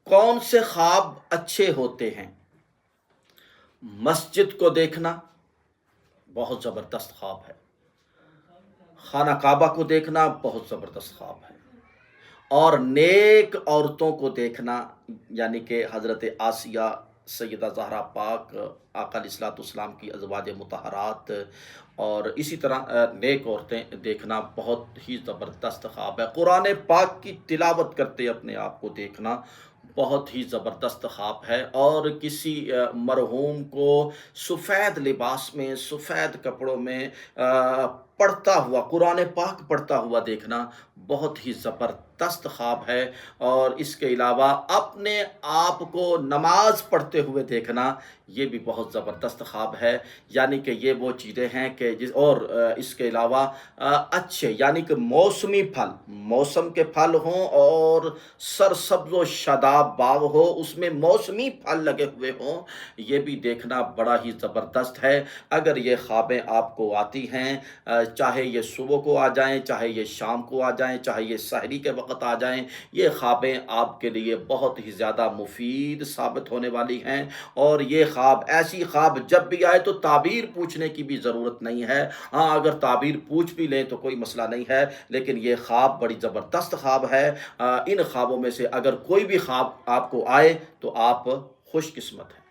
کون سے خواب اچھے ہوتے ہیں؟ مسجد کو دیکھنا بہت زبردست خواب ہے، خانہ کعبہ کو دیکھنا بہت زبردست خواب ہے، اور نیک عورتوں کو دیکھنا، یعنی کہ حضرت آسیہ، سیدہ زہرا پاک، آقا علیہ الصلوۃ والسلام کی ازواج مطہرات، اور اسی طرح نیک عورتیں دیکھنا بہت ہی زبردست خواب ہے۔ قرآن پاک کی تلاوت کرتے اپنے آپ کو دیکھنا بہت ہی زبردست خواب ہے، اور کسی مرحوم کو سفید لباس میں، سفید کپڑوں میں پڑھتا ہوا، قرآن پاک پڑھتا ہوا دیکھنا بہت ہی زبردست خواب ہے۔ اور اس کے علاوہ اپنے آپ کو نماز پڑھتے ہوئے دیکھنا، یہ بھی بہت زبردست خواب ہے۔ یعنی کہ یہ وہ چیزیں ہیں کہ اور اس کے علاوہ اچھے، یعنی کہ موسمی پھل، موسم کے پھل ہوں اور سرسبز و شاداب باغ ہو، اس میں موسمی پھل لگے ہوئے ہوں، یہ بھی دیکھنا بڑا ہی زبردست ہے۔ اگر یہ خوابیں آپ کو آتی ہیں، چاہے یہ صبح کو آ جائیں، چاہے یہ شام کو آ جائیں، چاہے یہ سحری کے وقت آ جائیں، یہ خوابیں آپ کے لیے بہت ہی زیادہ مفید ثابت ہونے والی ہیں۔ اور یہ خواب، ایسی خواب جب بھی آئے تو تعبیر پوچھنے کی بھی ضرورت نہیں ہے۔ ہاں، اگر تعبیر پوچھ بھی لیں تو کوئی مسئلہ نہیں ہے، لیکن یہ خواب بڑی زبردست خواب ہے۔ ان خوابوں میں سے اگر کوئی بھی خواب آپ کو آئے تو آپ خوش قسمت ہیں۔